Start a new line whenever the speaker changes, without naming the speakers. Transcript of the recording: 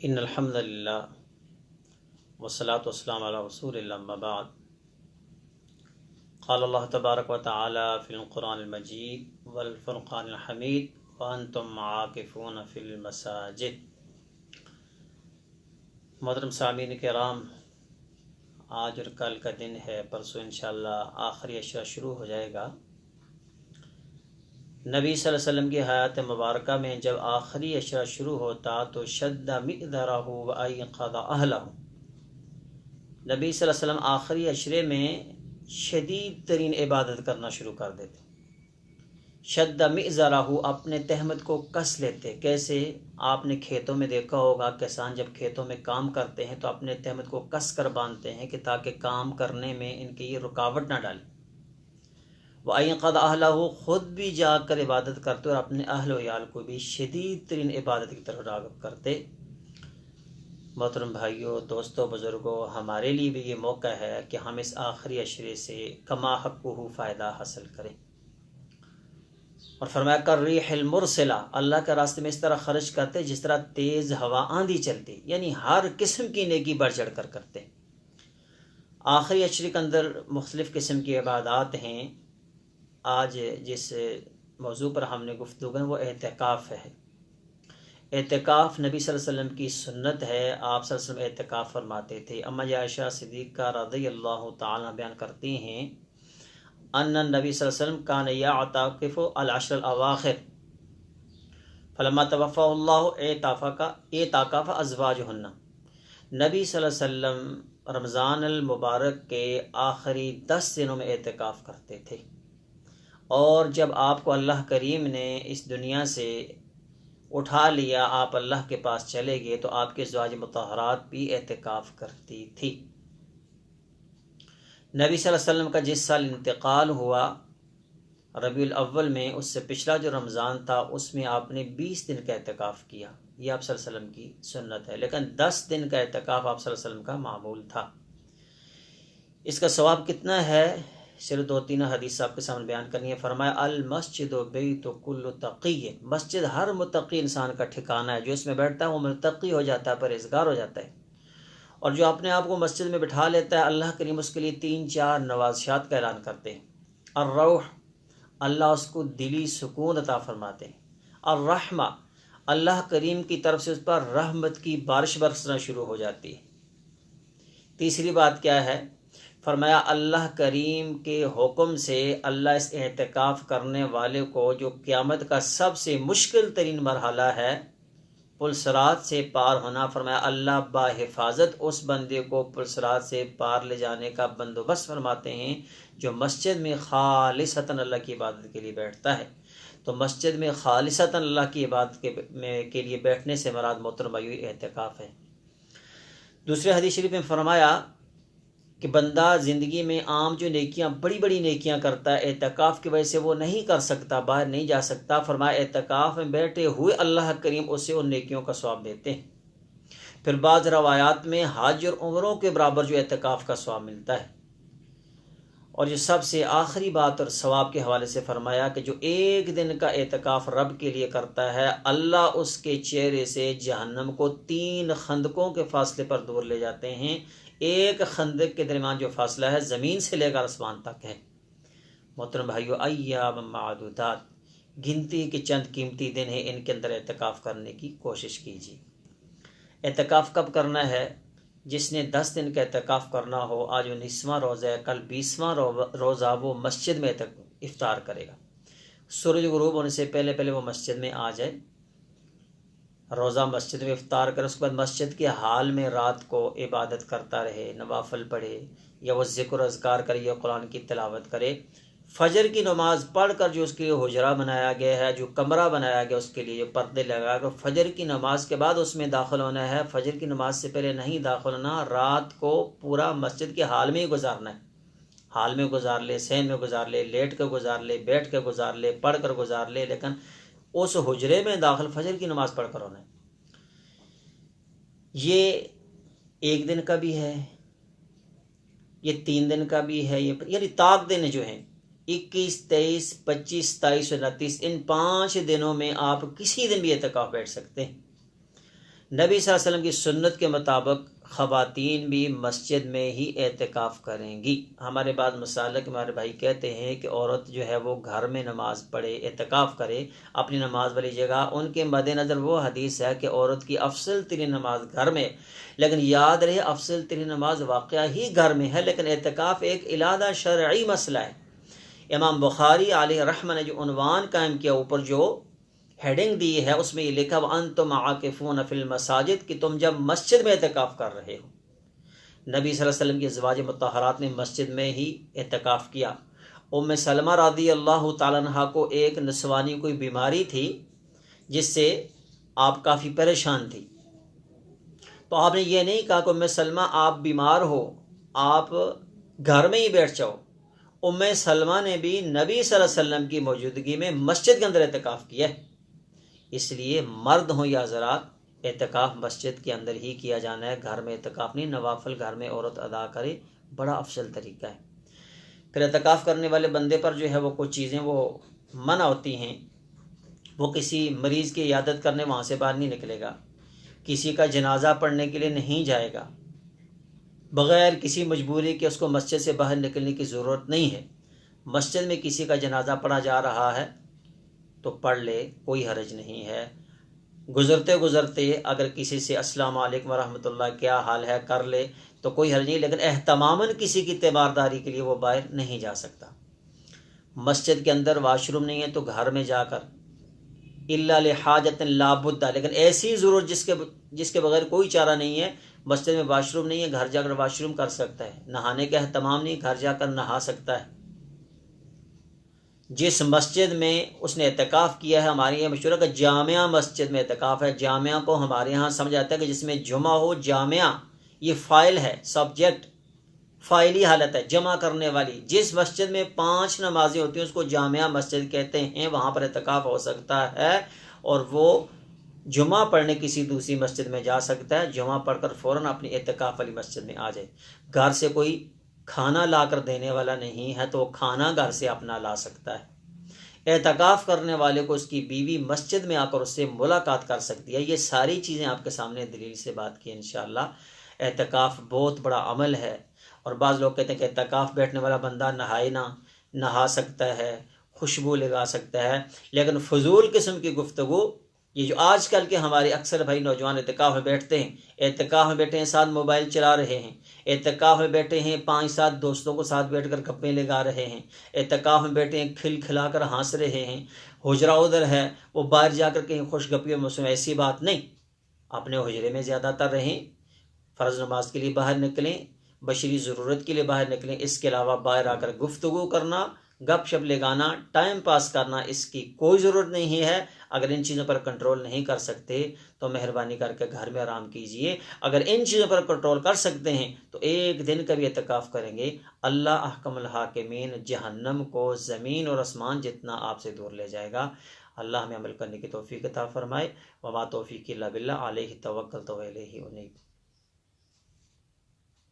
ان الحمد للہ والصلاة والسلام علی رسول اللہ اما بعد قال اللہ تبارک و تعالی فی القرآن المجید والفرقان الحمید وانتم عاکفون فی المساجد۔ محترم سامعین کرام، آج اور کل کا دن ہے، پرسوں انشاءاللہ آخری عشرہ شروع ہو جائے گا۔ نبی صلی اللہ علیہ وسلم کی حیات مبارکہ میں جب آخری عشرہ شروع ہوتا تو شد مئذرہ وایقظ اہلہ، نبی صلی اللہ علیہ وسلم آخری عشرے میں شدید ترین عبادت کرنا شروع کر دیتے۔ شد مئذرہ، اپنے تہمت کو کس لیتے۔ کیسے؟ آپ نے کھیتوں میں دیکھا ہوگا، کسان جب کھیتوں میں کام کرتے ہیں تو اپنے تہمت کو کس کر باندھتے ہیں کہ تاکہ کام کرنے میں ان کی یہ رکاوٹ نہ ڈالے۔ وَأَيْقَظَ أَهْلَهُ، خود بھی جاگ کر عبادت کرتے اور اپنے اہل و عیال کو بھی شدید ترین عبادت کی طرف راغب کرتے۔ محترم بھائیوں، دوستوں، بزرگوں، ہمارے لیے بھی یہ موقع ہے کہ ہم اس آخری عشرے سے کما حقہ فائدہ حاصل کریں۔ اور فرمایا کالریح المرسلہ، اللہ کے راستے میں اس طرح خرچ کرتے جس طرح تیز ہوا آندھی چلتی، یعنی ہر قسم کی نیکی بڑھ چڑھ کر کرتے۔ آخری عشرے کے اندر مختلف قسم کی عبادات ہیں۔ آج جس موضوع پر ہم نے گفتگو ہے وہ اعتکاف ہے۔ اعتکاف نبی صلی اللہ علیہ وسلم کی سنت ہے، آپ صلی اللہ علیہ وسلم اعتکاف فرماتے تھے۔ اما عائشہ صدیقہ رضی اللہ تعالیٰ بیان کرتی ہیں ان النبی صلی اللہ علیہ وسلم کان یعتکف العشر الاواخر فلما توفى اللہ اعتکف ازواجہن، نبی صلی اللہ علیہ وسلم رمضان المبارک کے آخری 10 دنوں میں اعتکاف کرتے تھے، اور جب آپ کو اللہ کریم نے اس دنیا سے اٹھا لیا، آپ اللہ کے پاس چلے گئے، تو آپ کے ازواج مطہرات بھی اعتکاف کرتی تھی۔ نبی صلی اللہ علیہ وسلم کا جس سال انتقال ہوا ربیع الاول میں، اس سے پچھلا جو رمضان تھا اس میں آپ نے 20 دن کا اعتکاف کیا۔ یہ آپ صلی اللہ علیہ وسلم کی سنت ہے، لیکن 10 دن کا اعتکاف آپ صلی اللہ علیہ وسلم کا معمول تھا۔ اس کا ثواب کتنا ہے؟ صرف 2-3 حدیث آپ کے سامنے بیان کرنی ہے۔ فرمایا المسجد بیت کل تقی، مسجد ہر متقی انسان کا ٹھکانہ ہے۔ جو اس میں بیٹھتا ہے وہ متقی ہو جاتا ہے، پرہیزگار ہو جاتا ہے۔ اور جو اپنے آپ کو مسجد میں بٹھا لیتا ہے، اللہ کریم اس کے لیے 3-4 نوازشات کا اعلان کرتے ہیں۔ الروح، اللہ اس کو دلی سکون عطا فرماتے ہیں۔ الرحمہ، اللہ کریم کی طرف سے اس پر رحمت کی بارش برسنا شروع ہو جاتی ہے۔ تیسری بات کیا ہے؟ فرمایا اللہ کریم کے حکم سے اللہ اس اعتکاف کرنے والے کو جو قیامت کا سب سے مشکل ترین مرحلہ ہے پلسرات سے پار ہونا، فرمایا اللہ باحفاظت اس بندے کو پلسرات سے پار لے جانے کا بندوبست فرماتے ہیں جو مسجد میں خالصتاً اللہ کی عبادت کے لیے بیٹھتا ہے۔ تو مسجد میں خالصتاً اللہ کی عبادت کے لیے بیٹھنے سے مراد محترم اعتکاف ہے۔ دوسرے حدیث شریف میں فرمایا کہ بندہ زندگی میں عام جو نیکیاں بڑی بڑی نیکیاں کرتا ہے، اعتکاف کی وجہ سے وہ نہیں کر سکتا، باہر نہیں جا سکتا۔ فرمایا اعتکاف میں بیٹھے ہوئے اللہ کریم اسے ان نیکیوں کا ثواب دیتے ہیں۔ پھر بعض روایات میں حج اور عمروں کے برابر جو اعتکاف کا ثواب ملتا ہے۔ اور جو سب سے آخری بات اور ثواب کے حوالے سے فرمایا کہ جو 1 دن کا اعتکاف رب کے لیے کرتا ہے، اللہ اس کے چہرے سے جہنم کو 3 خندقوں کے فاصلے پر دور لے جاتے ہیں۔ ایک خندق کے درمیان جو فاصلہ ہے زمین سے لے کر آسمان تک ہے۔ محترم بھائیو، ایام معدودات، گنتی کے چند قیمتی دن ہیں، ان کے اندر اعتکاف کرنے کی کوشش کیجیے۔ اعتکاف کب کرنا ہے؟ جس نے 10 دن کا اعتکاف کرنا ہو، آج 19واں روزہ ہے، کل 20واں روزہ، وہ مسجد میں افطار کرے گا۔ سورج غروب ہونے سے پہلے پہلے وہ مسجد میں آ جائے، روزہ مسجد میں افطار کرے، اس کے بعد مسجد کے حال میں رات کو عبادت کرتا رہے، نوافل پڑھے یا وہ ذکر اذکار کرے یا قرآن کی تلاوت کرے۔ فجر کی نماز پڑھ کر جو اس کے لیے حجرہ بنایا گیا ہے، جو کمرہ بنایا گیا اس کے لیے جو پردے لگا کر فجر کی نماز کے بعد اس میں داخل ہونا ہے، فجر کی نماز سے پہلے نہیں داخل ہونا۔ رات کو پورا مسجد کے حال میں ہی گزارنا ہے، حال میں گزار لے، صحن میں گزار لے، لیٹ کے گزار لے، بیٹھ کے گزار لے، پڑھ کر گزار لے، لیکن اس حجرے میں داخل فجر کی نماز پڑھ کر ہونا ہے۔ یہ 1 دن کا بھی ہے، یہ 3 دن کا بھی ہے، یعنی طاق دن جو ہیں 21، 23، 25، 27 اور 29، ان 5 دنوں میں آپ کسی دن بھی اعتکاف بیٹھ سکتے ہیں۔ نبی صلی اللہ علیہ وسلم کی سنت کے مطابق خواتین بھی مسجد میں ہی اعتکاف کریں گی۔ ہمارے بعض مسالک ہمارے بھائی کہتے ہیں کہ عورت جو ہے وہ گھر میں نماز پڑھے، اعتکاف کرے اپنی نماز والی جگہ۔ ان کے مد نظر وہ حدیث ہے کہ عورت کی افضل ترین نماز گھر میں، لیکن یاد رہے افضل ترین نماز واقعہ ہی گھر میں ہے، لیکن اعتکاف ایک علیحدہ شرعی مسئلہ ہے۔ امام بخاری علیہ رحمہ نے جو عنوان قائم کیا، اوپر جو ہیڈنگ دی ہے، اس میں یہ لکھا وَأَنْتُمْ عَاكِفُونَ فِي الْمَسَاجِدِ کہ تم جب مسجد میں اعتکاف کر رہے ہو۔ نبی صلی اللہ علیہ وسلم کی ازواج مطہرات نے مسجد میں ہی اعتکاف کیا۔ ام سلمہ رضی اللہ تعالیٰ عنہ کو ایک نسوانی کوئی بیماری تھی جس سے آپ کافی پریشان تھی، تو آپ نے یہ نہیں کہا کہ ام سلمہ آپ بیمار ہو، آپ گھر میں ہی بیٹھ جاؤ۔ ام سلمہ نے بھی نبی صلی اللہ علیہ وسلم کی موجودگی میں مسجد کے اندر اعتکاف کیا ہے۔ اس لیے مرد ہوں یا حضرات، اعتکاف مسجد کے اندر ہی کیا جانا ہے، گھر میں اعتکاف نہیں۔ نوافل گھر میں عورت ادا کرے، بڑا افضل طریقہ ہے۔ پھر اعتکاف کرنے والے بندے پر جو ہے وہ کچھ چیزیں وہ منع ہوتی ہیں۔ وہ کسی مریض کی عیادت کرنے وہاں سے باہر نہیں نکلے گا، کسی کا جنازہ پڑھنے کے لیے نہیں جائے گا، بغیر کسی مجبوری کے اس کو مسجد سے باہر نکلنے کی ضرورت نہیں ہے۔ مسجد میں کسی کا جنازہ پڑھا جا رہا ہے تو پڑھ لے، کوئی حرج نہیں ہے۔ گزرتے گزرتے اگر کسی سے السلام علیکم ورحمۃ اللہ کیا حال ہے کر لے تو کوئی حرج نہیں، لیکن اہتماماً کسی کی تیمارداری کے لیے وہ باہر نہیں جا سکتا۔ مسجد کے اندر واش روم نہیں ہے تو گھر میں جا کر الا لحاجت لا بد، لیکن ایسی ضرورت جس کے بغیر کوئی چارہ نہیں ہے، مسجد میں واش روم نہیں ہے، گھر جا کر واش روم کر سکتا ہے۔ نہانے کا اہتمام نہیں، گھر جا کر نہا سکتا ہے۔ جس مسجد میں اس نے اعتکاف کیا ہے، ہمارے یہ مشہور ہے کہ جامعہ مسجد میں اعتکاف ہے۔ جامعہ کو ہمارے ہاں سمجھ آتا ہے کہ جس میں جمعہ ہو، جامعہ یہ فائل ہے، سبجیکٹ فائلی حالت ہے، جمع کرنے والی۔ جس مسجد میں 5 نمازیں ہوتی ہیں اس کو جامعہ مسجد کہتے ہیں، وہاں پر اعتکاف ہو سکتا ہے، اور وہ جمعہ پڑھنے کسی دوسری مسجد میں جا سکتا ہے، جمعہ پڑھ کر فوراً اپنی اعتکاف والی مسجد میں آ جائے۔ گھر سے کوئی کھانا لا کر دینے والا نہیں ہے تو وہ کھانا گھر سے اپنا لا سکتا ہے۔ اعتکاف کرنے والے کو اس کی بیوی مسجد میں آ کر اس سے ملاقات کر سکتی ہے۔ یہ ساری چیزیں آپ کے سامنے دلیل سے بات کی انشاءاللہ۔ اعتکاف بہت بڑا عمل ہے، اور بعض لوگ کہتے ہیں کہ اعتکاف بیٹھنے والا بندہ نہائے نہ، نہا سکتا ہے، خوشبو لگا سکتا ہے، لیکن فضول قسم کی گفتگو، یہ جو آج کل کے ہمارے اکثر بھائی نوجوان اعتکاف میں بیٹھتے ہیں، اعتکاف میں بیٹھے ہیں ساتھ موبائل چلا رہے ہیں، اعتکاف میں بیٹھے ہیں 5-7 دوستوں کو ساتھ بیٹھ کر گپیں لگا رہے ہیں، اعتکاف میں بیٹھے ہیں کھل کھلا کر ہنس رہے ہیں، حجرہ ادھر ہے، وہ باہر جا کر کہیں خوش گپی میں، ایسی بات نہیں۔ اپنے حجرے میں زیادہ تر رہیں، فرض نماز کے لیے باہر نکلیں، بشری ضرورت کے لیے باہر نکلیں، اس کے علاوہ باہر آ کر گفتگو کرنا، گپ شپ لگانا، ٹائم پاس کرنا، اس کی کوئی ضرورت نہیں ہے۔ اگر ان چیزوں پر کنٹرول نہیں کر سکتے تو مہربانی کر کے گھر میں آرام کیجئے۔ اگر ان چیزوں پر کنٹرول کر سکتے ہیں تو ایک دن کا بھی اعتکاف کریں گے، اللہ احکم الحاکمین جہنم کو زمین اور آسمان جتنا آپ سے دور لے جائے گا۔ اللہ ہمیں عمل کرنے کی توفیق عطا فرمائے۔ وما توفیقی الا باللہ، علیہ توکلت و الیہ انیب۔